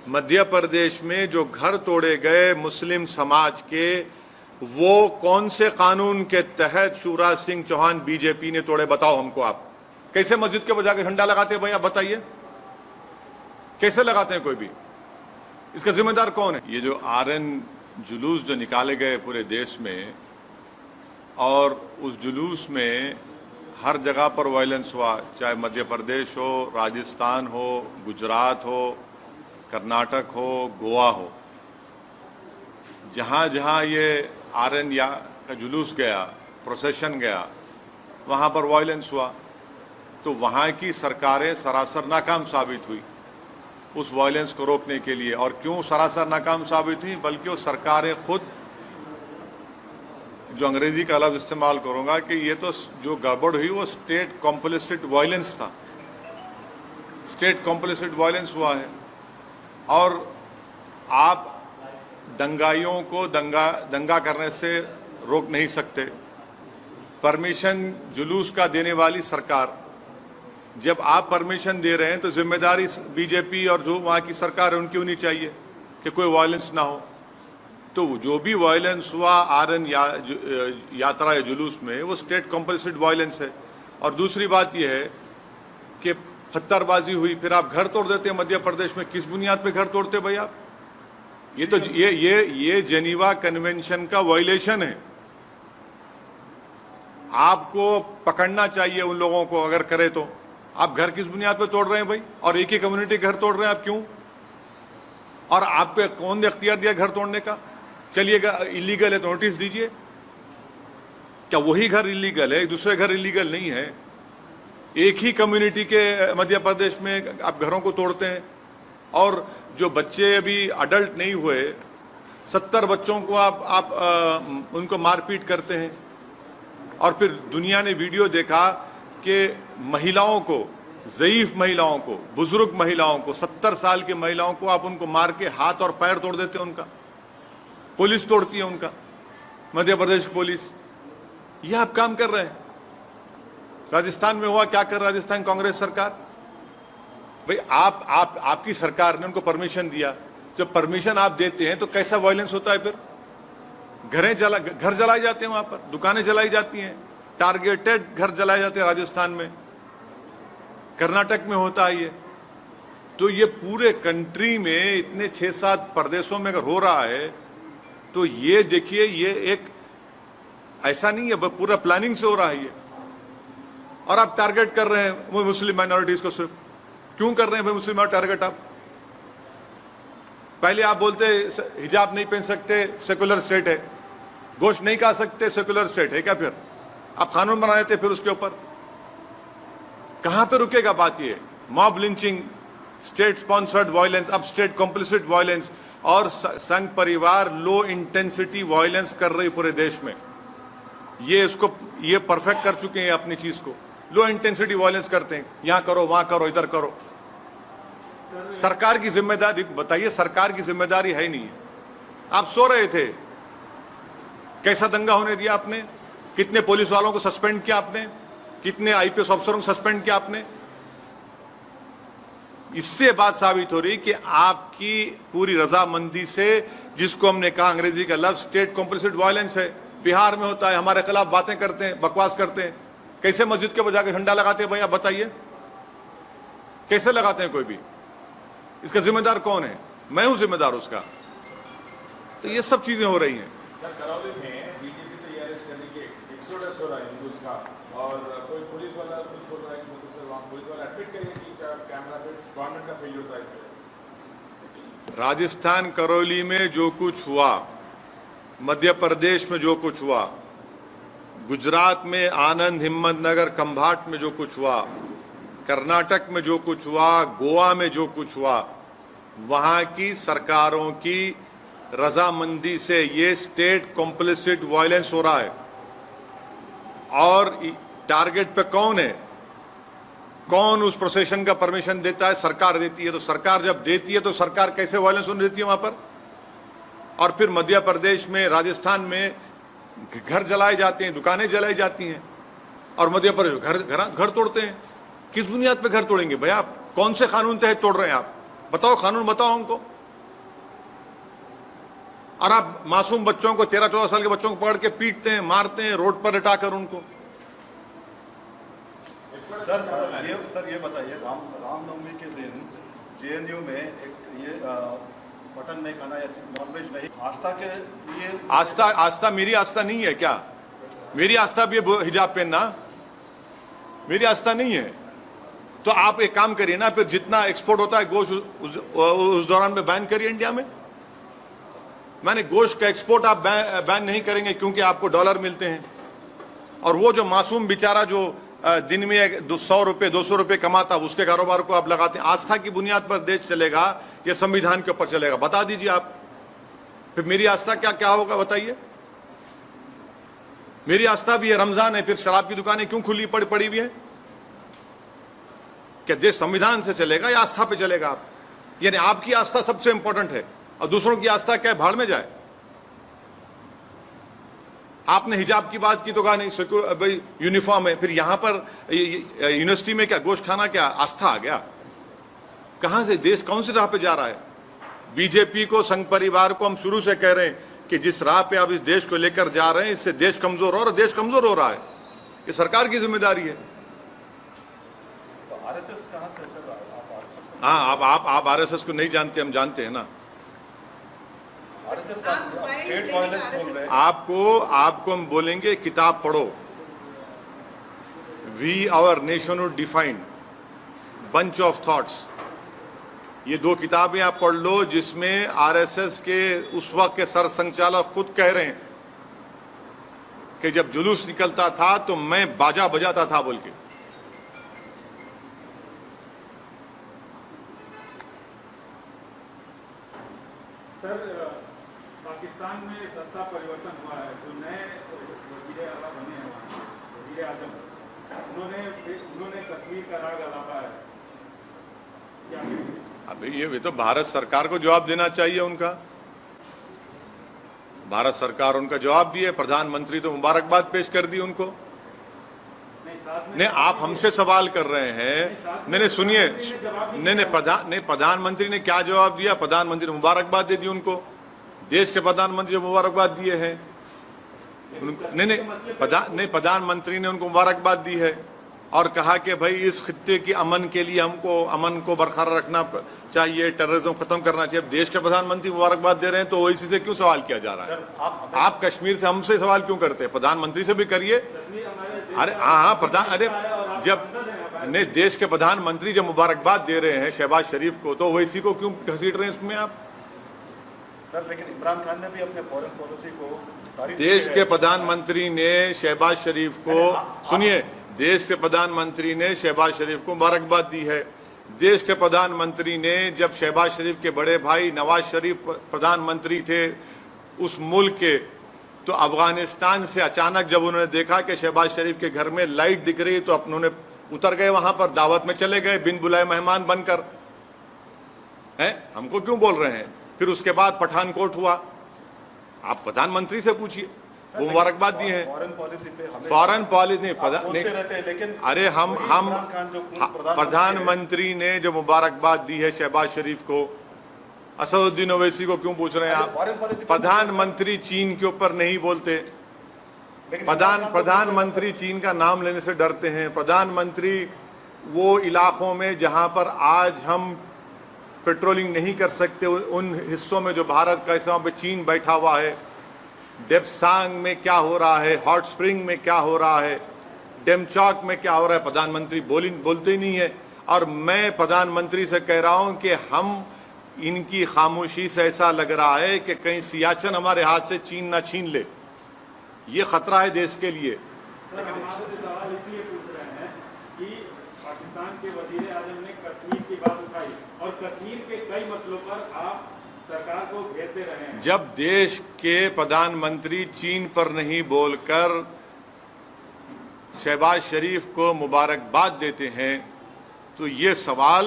मध्य प्रदेश में जो घर तोड़े गए मुस्लिम समाज के, वो कौन से कानून के तहत शिवराज सिंह चौहान बीजेपी ने तोड़े? बताओ हमको। आप कैसे मस्जिद के बजा के झंडा लगाते हैं भाई? आप बताइए, कैसे लगाते हैं? कोई भी इसका जिम्मेदार कौन है? ये जो आरएन जुलूस जो निकाले गए पूरे देश में, और उस जुलूस में हर जगह पर वायलेंस हुआ, चाहे मध्य प्रदेश हो, राजस्थान हो, गुजरात हो, कर्नाटक हो, गोवा हो, जहाँ जहाँ ये आरएन या का जुलूस गया, प्रोसेशन गया, वहाँ पर वायलेंस हुआ। तो वहाँ की सरकारें सरासर नाकाम साबित हुई उस वायलेंस को रोकने के लिए। और क्यों सरासर नाकाम साबित हुई? बल्कि वो सरकारें खुद, जो अंग्रेजी का लफ्ज़ इस्तेमाल करूँगा, कि ये तो जो गड़बड़ हुई वो स्टेट कॉम्प्लिसिट वायलेंस था, स्टेट कॉम्प्लिसिट वायलेंस हुआ है। और आप दंगाइयों को दंगा करने से रोक नहीं सकते। परमिशन जुलूस का देने वाली सरकार, जब आप परमिशन दे रहे हैं तो जिम्मेदारी बीजेपी और जो वहाँ की सरकार है उनकी होनी चाहिए कि कोई वायलेंस ना हो। तो जो भी वायलेंस हुआ आरएन यात्रा या जुलूस में, वो स्टेट कॉम्पल्सिड वायलेंस है। और दूसरी बात यह है कि पत्थरबाजी हुई, फिर आप घर तोड़ देते हैं मध्य प्रदेश में। किस बुनियाद पे घर तोड़ते भाई आप? ये तो ये जेनीवा कन्वेंशन का वायलेशन है। आपको पकड़ना चाहिए उन लोगों को, अगर करे तो। आप घर किस बुनियाद पे तोड़ रहे हैं भाई? और एक ही कम्युनिटी घर तोड़ रहे हैं आप, क्यों? और आपको कौन ने अख्तियार दिया घर तोड़ने का? चलिएगा, इलीगल है तो नोटिस दीजिए। क्या वही घर इलीगल है, दूसरे घर इलीगल नहीं है? एक ही कम्युनिटी के मध्य प्रदेश में आप घरों को तोड़ते हैं। और जो बच्चे अभी अडल्ट नहीं हुए, 70 बच्चों को आप उनको मारपीट करते हैं। और फिर दुनिया ने वीडियो देखा कि महिलाओं को, ज़ईफ महिलाओं को, बुजुर्ग महिलाओं को, 70 साल की महिलाओं को आप उनको मार के हाथ और पैर तोड़ देते हैं उनका। पुलिस तोड़ती है उनका, मध्य प्रदेश की पुलिस। यह आप काम कर रहे हैं। राजस्थान में हुआ, क्या कर राजस्थान कांग्रेस सरकार? भाई आपकी सरकार ने उनको परमिशन दिया। जब परमिशन आप देते हैं तो कैसा वायलेंस होता है फिर? घर जलाए जाते हैं, वहां पर दुकानें जलाई जाती हैं, टारगेटेड घर जलाए जाते हैं राजस्थान में, कर्नाटक में होता है ये। तो ये पूरे कंट्री में इतने 6-7 प्रदेशों में अगर हो रहा है, तो ये देखिए, ये एक ऐसा नहीं है, पूरा प्लानिंग से हो रहा है ये। और आप टारगेट कर रहे हैं वो मुस्लिम माइनॉरिटीज को। सिर्फ क्यों कर रहे हैं भाई मुस्लिम टारगेट? आप पहले आप बोलते हिजाब नहीं पहन सकते, सेकुलर स्टेट है, गोश्त नहीं खा सकते, सेकुलर स्टेट है क्या? फिर आप कानून बना देते फिर उसके ऊपर। कहां पे रुकेगा बात? ये mob lynching, state sponsored violence, अब स्टेट कॉम्प्लिसिट वायलेंस, और संघ परिवार लो इंटेंसिटी वायलेंस कर रही पूरे देश में। ये परफेक्ट कर चुके हैं अपनी चीज को। लो इंटेंसिटी वायलेंस करते हैं, यहां करो, वहां करो, इधर करो। सरकार की जिम्मेदारी बताइए? सरकार की जिम्मेदारी है नहीं है। आप सो रहे थे, कैसा दंगा होने दिया आपने? कितने पुलिस वालों को सस्पेंड किया आपने? कितने आईपीएस अफसरों को सस्पेंड किया आपने? इससे बात साबित हो रही कि आपकी पूरी रजामंदी से, जिसको हमने कहा अंग्रेजी का लफ्ज स्टेट कॉम्प्लिसिट वायलेंस है, बिहार में होता है। हमारे खिलाफ बातें करते हैं, बकवास करते हैं। कैसे मस्जिद के बजा के झंडा लगाते हैं भाई? आप बताइए, कैसे लगाते हैं? कोई भी इसका जिम्मेदार कौन है? मैं हूं जिम्मेदार उसका। तो ये सब चीजें हो रही हैं। सर, करौली में बीजेपी तो ये अरेस्ट करने के एक्सोडस हो रहा है हिंदूज का, और कोई पुलिस वाला कुछ बोल रहा है कि मतलब सर वहाँ पुलिस वाला एडमिट करिए कि कैमरा पे गवर्नमेंट का फेलियर होता है इसमें। राजस्थान करौली में जो कुछ हुआ, मध्य प्रदेश में जो कुछ हुआ, गुजरात में आनंद, हिम्मतनगर, खंभाट में जो कुछ हुआ, कर्नाटक में जो कुछ हुआ, गोवा में जो कुछ हुआ, वहाँ की सरकारों की रजामंदी से ये स्टेट कॉम्प्लिसिट वायलेंस हो रहा है। और टारगेट पे कौन है? कौन उस प्रोसेशन का परमिशन देता है? सरकार देती है। तो सरकार जब देती है तो सरकार कैसे वायलेंस होने देती है वहां पर? और फिर मध्य प्रदेश में, राजस्थान में घर जलाए जाते हैं, दुकानें जलाई जाती हैं, और मध्य प्रदेश घर तोड़ते हैं। किस बुनियाद पे घर तोड़ेंगे भाई? आप कौन से कानून तहत तोड़ रहे हैं? आप बताओ, कानून बताओ हमको। और आप मासूम बच्चों को 13-14 साल के बच्चों को पकड़ के पीटते हैं, मारते हैं, रोड पर लिटाकर उनको। सर ये बताइए, रामनवमी के दिन जेएनयू में एक ये मटन नहीं खाना या नॉनवेज नहीं, आस्था के लिए आस्था मेरी आस्था नहीं है क्या? मेरी आस्था भी है हिजाब पहनना, मेरी आस्था नहीं है। तो आप एक काम करिए ना, फिर जितना एक्सपोर्ट होता है गोश्त उस दौरान में बैन करिए इंडिया में। मैंने गोश्त का एक्सपोर्ट आप बैन नहीं करेंगे क्योंकि आपको डॉलर मिलते हैं, और वो जो मासूम बेचारा जो दिन में 100 रुपये 200 रुपये कमाता, उसके कारोबार को आप लगाते हैं। आस्था की बुनियाद पर देश चलेगा या संविधान के ऊपर चलेगा? बता दीजिए आप। फिर मेरी आस्था क्या क्या होगा बताइए? मेरी आस्था भी है, रमजान है, फिर शराब की दुकानें क्यों खुली पड़ी हुई है? क्या देश संविधान से चलेगा या आस्था पे चलेगा? आप यानी आपकी आस्था सबसे इंपॉर्टेंट है और दूसरों की आस्था क्या भाड़ में जाए? आपने हिजाब की बात की तो कहा नहीं भाई यूनिफॉर्म है, फिर यहां पर यूनिवर्सिटी में क्या गोश्त खाना क्या आस्था आ गया? कहां से देश कौन सी राह पे जा रहा है? बीजेपी को, संघ परिवार को हम शुरू से कह रहे हैं कि जिस राह पे आप इस देश को लेकर जा रहे हैं, इससे देश कमजोर हो, और देश कमजोर हो रहा है। ये सरकार की जिम्मेदारी है। तो आरएसएस कहां से सर? हाँ, आप आरएसएस को नहीं जानते, हम जानते हैं ना। आरएसएस का स्टेट वायलेंस बोल रहे हैं। आपको हम बोलेंगे किताब पढ़ो, we our nationhood defined, bunch of thoughts. ये 2 किताबें आप पढ़ लो जिसमें आरएसएस के उस वक्त के सर संचालक खुद कह रहे हैं कि जब जुलूस निकलता था तो मैं बाजा बजाता था बोल के। सर, पाकिस्तान में सत्ता परिवर्तन हुआ है, जो नए वज़ीर आला बने हैं वहाँ, वज़ीर आज़म, उन्होंने कश्मीर का राग अलापा है। क्या अभी ये तो भारत सरकार को जवाब देना चाहिए उनका। भारत सरकार उनका जवाब दिए, प्रधानमंत्री तो मुबारकबाद पेश कर दी उनको। नहीं, आप हमसे सवाल कर रहे हैं। नहीं सुनिए, नहीं प्रधानमंत्री ने क्या जवाब दिया? प्रधानमंत्री ने मुबारकबाद दे दी उनको। देश के प्रधानमंत्री जो मुबारकबाद दिए हैं नहीं, प्रधानमंत्री ने उनको मुबारकबाद दी है और कहा कि भाई इस खित्ते के अमन के लिए हमको अमन को बरकरार रखना चाहिए, टेररिज्म खत्म करना चाहिए। अब देश के प्रधानमंत्री मुबारकबाद दे रहे हैं तो ओवैसी से क्यों सवाल किया जा रहा है? आप कश्मीर से हमसे सवाल क्यों करते हैं? प्रधानमंत्री से भी करिए। अरे हाँ, अरे जब नहीं देश के प्रधानमंत्री जब मुबारकबाद दे रहे हैं शहबाज शरीफ को, तो ओवैसी को क्यों घसीट रहे हैं इसमें आप? सर, लेकिन इमरान खान ने भी अपने फॉरेन पॉलिसी को देश के प्रधानमंत्री ने शहबाज शरीफ को, सुनिए, देश के प्रधानमंत्री ने शहबाज शरीफ को मुबारकबाद दी है। देश के प्रधानमंत्री ने, जब शहबाज शरीफ के बड़े भाई नवाज शरीफ प्रधानमंत्री थे उस मुल्क के, तो अफगानिस्तान से अचानक जब उन्होंने देखा कि शहबाज शरीफ के घर में लाइट दिख रही, तो उन्होंने उतर गए वहां पर, दावत में चले गए बिन बुलाए मेहमान बनकर। हैं, हमको क्यों बोल रहे हैं? फिर उसके बाद पठानकोट हुआ, आप प्रधानमंत्री से पूछिए, वो मुबारकबाद दिए हैं। फॉरेन पॉलिसी नहीं, लेकिन अरे हम प्रधानमंत्री ने जो मुबारकबाद दी है शहबाज शरीफ को, असदुद्दीन ओवैसी को क्यों पूछ रहे हैं आप? प्रधानमंत्री चीन के ऊपर नहीं बोलते। प्रधानमंत्री चीन का नाम लेने से डरते हैं। प्रधानमंत्री वो इलाकों में जहां पर आज हम पेट्रोलिंग नहीं कर सकते, उन हिस्सों में जो भारत का हिस्सा पे चीन बैठा हुआ है, डेप्सांग में क्या हो रहा है, हॉट स्प्रिंग में क्या हो रहा है, डेमचौक में क्या हो रहा है, प्रधानमंत्री बोलते ही नहीं है। और मैं प्रधानमंत्री से कह रहा हूं कि हम इनकी खामोशी से ऐसा लग रहा है कि कहीं सियाचिन हमारे हाथ से चीन ना छीन ले। ये खतरा है देश के लिए। सर, हम आपसे सवाल इसलिए पूछ रहे हैं कि पाकिस्तान के वज़ीर आज़म ने कश्मीर की बात उठाई और कश्मीर के कई मसलों पर आप सरकार को घेरते रहे हैं। जब देश के प्रधानमंत्री चीन पर नहीं बोलकर शहबाज शरीफ को मुबारकबाद देते हैं, तो ये सवाल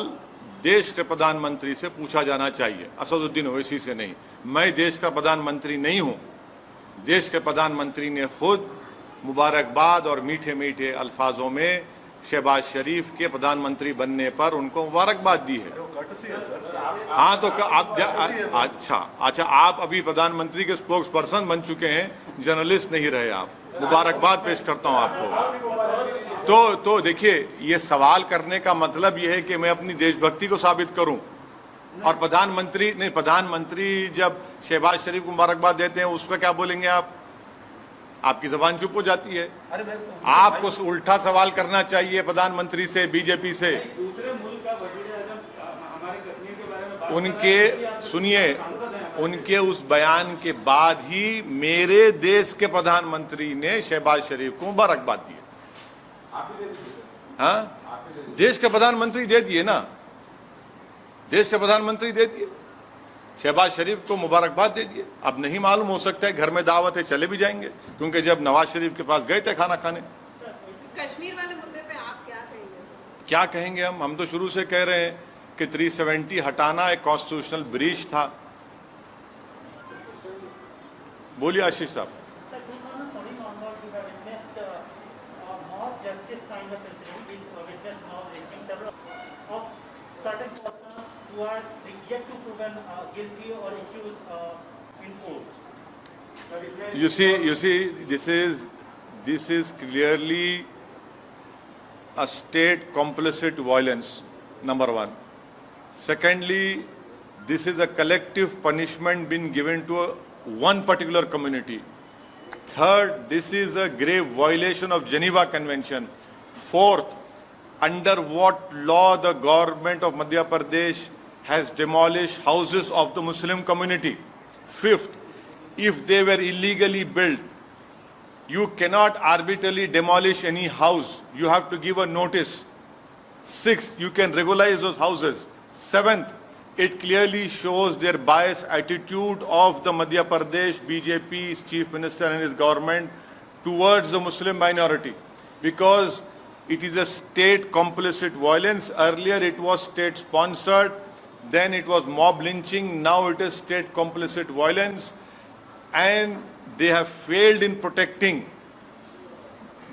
देश के प्रधानमंत्री से पूछा जाना चाहिए, असदुद्दीन ओवैसी से नहीं। मैं देश का प्रधानमंत्री नहीं हूं। देश के प्रधानमंत्री ने खुद मुबारकबाद और मीठे मीठे अल्फाजों में शहबाज शरीफ के प्रधानमंत्री बनने पर उनको मुबारकबाद दी है। कर्टसी है सर। हाँ तो अच्छा आप अभी प्रधानमंत्री के स्पोक्स पर्सन बन चुके हैं, जर्नलिस्ट नहीं रहे आप। मुबारकबाद पेश करता हूं आपको। तो देखिए, ये सवाल करने का मतलब ये है कि मैं अपनी देशभक्ति को साबित करूं, और प्रधानमंत्री जब शहबाज शरीफ को मुबारकबाद देते हैं उसका क्या बोलेंगे आप? आपकी जबान चुप हो जाती है। आपको उल्टा सवाल करना चाहिए प्रधानमंत्री से, बीजेपी से। दूसरे मुल्क का वजीर आजम हमारे कश्मीर के बारे में बात उनके सुनिए, उनके उस बयान के बाद ही मेरे देश के प्रधानमंत्री ने शहबाज शरीफ को मुबारकबाद दी। आप भी दे दीजिए सर, हाँ, आप भी दे दीजिए। देश के प्रधानमंत्री दे दिए ना, देश के प्रधानमंत्री दे दिए, शहबाज शरीफ को मुबारकबाद दे दिए। अब नहीं मालूम, हो सकता है घर में दावत है, चले भी जाएंगे, क्योंकि जब नवाज शरीफ के पास गए थे खाना खाने। कश्मीर वाले मुद्दे पे आप क्या कहेंगे सर? क्या कहेंगे हम तो शुरू से कह रहे हैं कि 370 हटाना एक कॉन्स्टिट्यूशनल ब्रीच था। बोलिए आशीष साहब। Sir, 2014 onwards, we have witnessed more justice kind of incident, which witnessed now reaching several of certain persons who are yet to proven guilty or accused in court. You see, this is clearly a state complicit violence, number one. Secondly, this is a collective punishment being given to one particular community. Third, this is a grave violation of Geneva Convention. Fourth, under what law the government of Madhya Pradesh has demolished houses of the Muslim community. Fifth, if they were illegally built, you cannot arbitrarily demolish any house. You have to give a notice. Sixth, you can regularize those houses. Seventh, it clearly shows their biased attitude of the Madhya Pradesh BJP's chief minister and his government towards the Muslim minority, because it is a state complicit violence. Earlier it was state sponsored, then it was mob lynching, now it is state complicit violence, and they have failed in protecting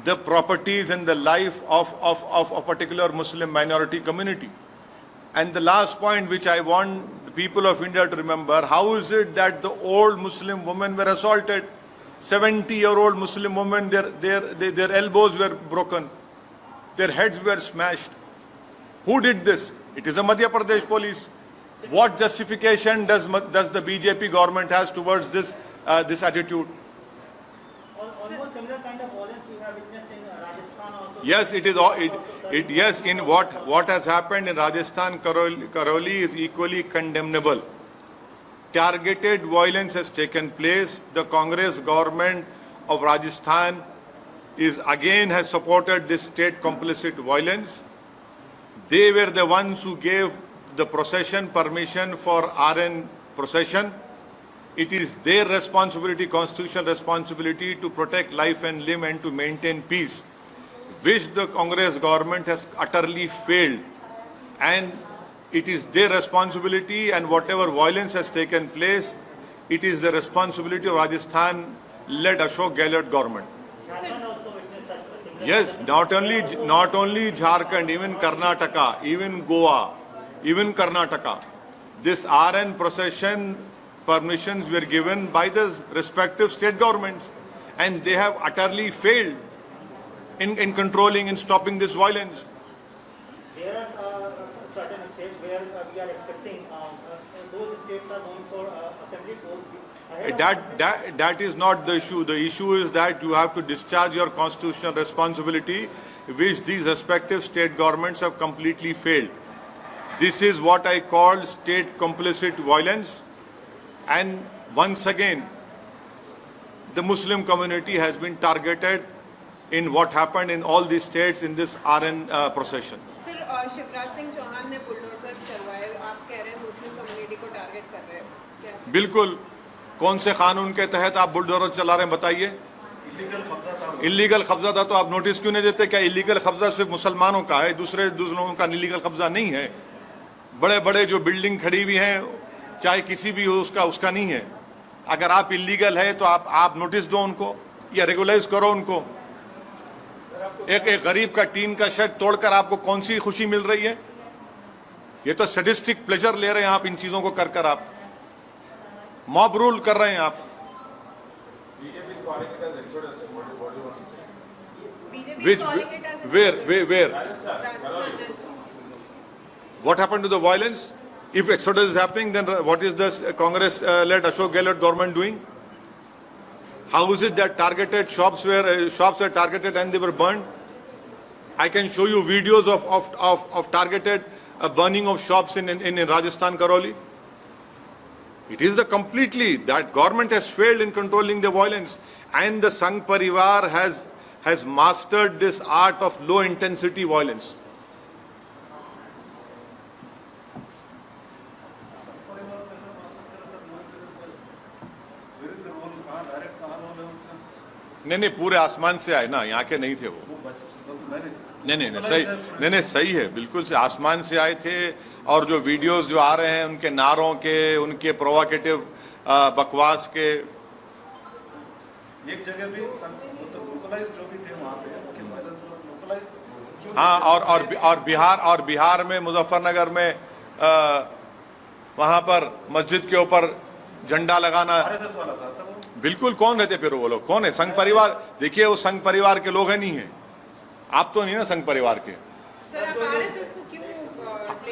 the properties and the life of a particular Muslim minority community. And the last point which I want the people of India to remember, how is it that the old Muslim women were assaulted? 70-year-old Muslim women, their elbows were broken, their heads were smashed. Who did this? It is the Madhya Pradesh police. What justification does the BJP government has towards this attitude? Almost similar kind of violence we have witnessed in Rajasthan also. Yes, it is. Yes, in what has happened in Rajasthan, Karoli is equally condemnable. Targeted violence has taken place. The Congress government of Rajasthan has supported this state complicit violence. They were the ones who gave the procession permission for RN procession. It is their responsibility, constitutional responsibility, to protect life and limb and to maintain peace, which the Congress government has utterly failed. And it is their responsibility, and whatever violence has taken place, it is the responsibility of Rajasthan-led Ashok Gehlot government. Jharkhand also witnessed such a similar. Yes, not only Jharkhand, even Karnataka, even Goa, even Karnataka. This RN procession permissions were given by the respective state governments, and they have utterly failed in controlling and stopping this violence. There are certain states where we are expecting those states are going for assembly polls. That is not the issue. The issue is that you have to discharge your constitutional responsibility, which these respective state governments have completely failed. This is what I call state complicit violence. And once again, the Muslim community has been targeted in what happened in all these states in this RN procession. Sir, Shivraj Singh Chouhan ने bulldozer चलवाए, आप कह रहे हैं Muslim community को target कर रहे हैं क्या? बिल्कुल। कौन से कानून के तहत आप बुलडोजर चला रहे हैं बताइए? इलीगल कब्जा था तो आप नोटिस क्यों नहीं देते? क्या इलीगल कब्जा सिर्फ मुसलमानों का है, दूसरे लोगों का इलीगल कब्जा नहीं है? बड़े बड़े जो बिल्डिंग खड़ी हुई हैं, चाहे किसी भी हो, उसका नहीं है। अगर आप इलीगल है तो आप नोटिस दो उनको या रेगुलाइज करो उनको। एक गरीब का टीन का शेड तोड़कर आपको कौन सी खुशी मिल रही है? ये तो सैडिस्टिक प्लेजर ले रहे हैं आप इन चीजों को कर कर, आप मॉब रूल कर रहे हैं आप। BJP is calling it as exodus. What do you want to say? BJP Which, is calling it as where? Rajasthan. What happened to the violence? If exodus is happening, then what is the Congress-led Ashok Gehlot government doing? How is it that targeted shops were targeted and they were burned? I can show you videos of targeted burning of shops in Rajasthan, Karoli. It is that government has failed in controlling the violence, and the Sangh Parivar has mastered this art of low intensity violence. नहीं, पूरे आसमान से आए ना, यहाँ के नहीं थे वो। नहीं, सही है, बिल्कुल से आसमान से आए थे। और जो वीडियोस जो आ रहे हैं उनके नारों के, उनके प्रोवोकेटिव बकवास के, एक जगह भी लोकलाइज जो भी थे वहाँ पे लोकलाइज। हाँ, और बिहार में मुजफ्फरनगर में वहाँ पर मस्जिद के ऊपर झंडा लगाना RSS वाला था सब। बिल्कुल। कौन रहते फिर वो लोग? कौन है? संघ परिवार। देखिए, वो संघ परिवार के लोग हैं, नहीं है। आप तो नहीं ना संघ परिवार के। सर, आप RSS को क्यों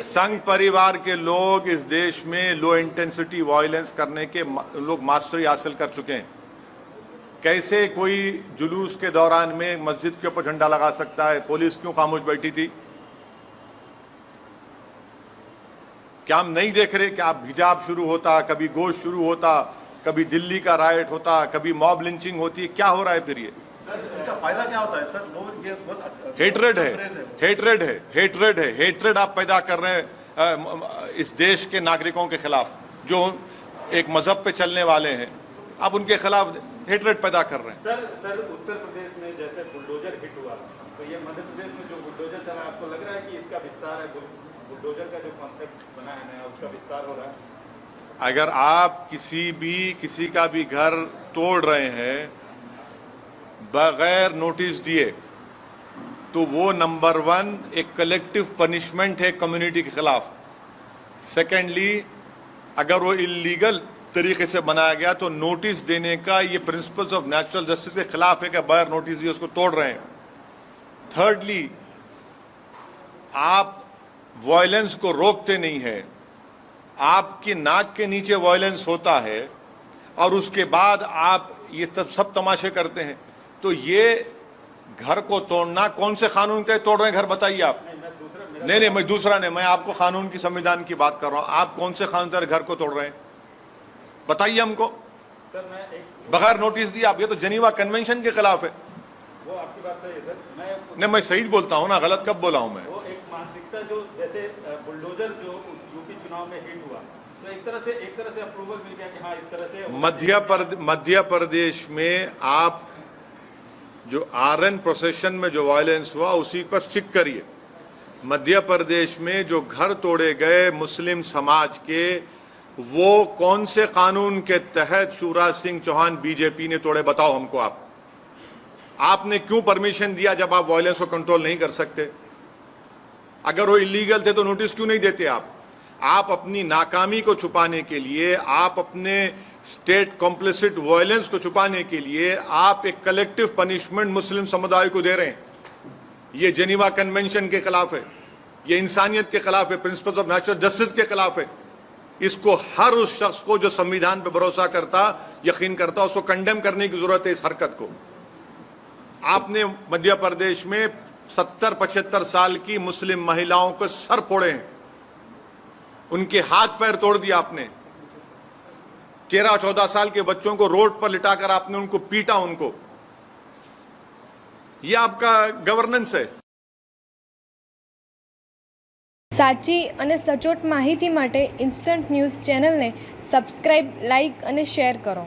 संघ परिवार के लोग इस देश में लो इंटेंसिटी वायलेंस करने के लोग मास्टरी हासिल कर चुके हैं। कैसे कोई जुलूस के दौरान में मस्जिद के ऊपर झंडा लगा सकता है? पुलिस क्यों खामोश बैठी थी? क्या हम नहीं देख रहे कि आप हिजाब शुरू होता, कभी गोश्त शुरू होता, कभी दिल्ली का राइट होता, कभी मॉब लिंचिंग होती है? क्या हो रहा है फिर ये? इनका फायदा क्या होता है सर? लोग ये बहुत अच्छा हेट्रेड आप पैदा कर रहे हैं इस देश के नागरिकों के खिलाफ, जो एक मजहब पे चलने वाले हैं। आप उनके खिलाफ हेट्रेड पैदा कर रहे हैं। सर उत्तर प्रदेश में जैसे बुलडोजर हिट हुआ, तो ये मध्य प्रदेश में जो बुलडोजर चला, आपको लग रहा है कि इसका विस्तार है? बुलडोजर का जो कॉन्सेप्ट बना है नया, उसका विस्तार हो रहा है? अगर आप किसी का भी घर तोड़ रहे हैं बगैर नोटिस दिए, तो वो नंबर 1 एक कलेक्टिव पनिशमेंट है कम्युनिटी के खिलाफ। सेकेंडली, अगर वो इलीगल तरीके से बनाया गया तो नोटिस देने का ये प्रिंसिपल्स ऑफ नेचुरल जस्टिस के खिलाफ है कि बगैर नोटिस दिए उसको तोड़ रहे हैं। थर्डली, आप वायलेंस को रोकते नहीं है, आपकी नाक के नीचे वायलेंस होता है और उसके बाद आप ये सब तमाशे करते हैं। तो ये घर को तोड़ना कौन से कानून के तोड़ रहे हैं घर? बताइए आप। नहीं, मैं दूसरा नहीं, मैं आपको कानून की, संविधान की बात कर रहा हूं। आप कौन से कानून के घर को तोड़ रहे हैं? बताइए हमको। बगैर नोटिस दिए आप, ये तो जेनीवा कन्वेंशन के खिलाफ है। वो आपकी बात सही है सर। नहीं, मैं सही बोलता हूं ना, गलत कब बोला हूं मैं? वो एक मानसिकता जो जैसे बुलडोजर जो यूपी चुनाव में हिट हुआ, तो एक तरह से अप्रूवल मिल गया कि हाँ इस तरह से। मध्य प्रदेश में आप जो RN प्रोसेशन में जो वायलेंस हुआ उसी पर स्टिक करिए। मध्य प्रदेश में जो घर तोड़े गए मुस्लिम समाज के, वो कौन से कानून के तहत शिवराज सिंह चौहान बीजेपी ने तोड़े? बताओ हमको। आपने क्यों परमिशन दिया जब आप वायलेंस को कंट्रोल नहीं कर सकते? अगर वो इलीगल थे तो नोटिस क्यों नहीं देते आप अपनी नाकामी को छुपाने के लिए, आप अपने स्टेट कॉम्प्लिसिट वायलेंस को छुपाने के लिए आप एक कलेक्टिव पनिशमेंट मुस्लिम समुदाय को दे रहे हैं। ये जेनीवा कन्वेंशन के खिलाफ है, ये इंसानियत के खिलाफ है, प्रिंसिपल्स ऑफ नेचुरल जस्टिस के खिलाफ है। इसको हर उस शख्स को जो संविधान पर भरोसा करता, यकीन करता, उसको कंडेम करने की जरूरत है इस हरकत को। आपने मध्य प्रदेश में 70-75 साल की मुस्लिम महिलाओं को सर फोड़े हैं, उनके हाथ पैर तोड़ दिया आपने। 13-14 साल के बच्चों को रोड पर लिटाकर आपने उनको पीटा उनको। ये आपका गवर्नेंस है। સાચી અને સચોટ માહિતી માટે ઇન્સ્ટન્ટ ન્યૂઝ ચેનલને સબસ્ક્રાઇબ, લાઇક અને શેર કરો।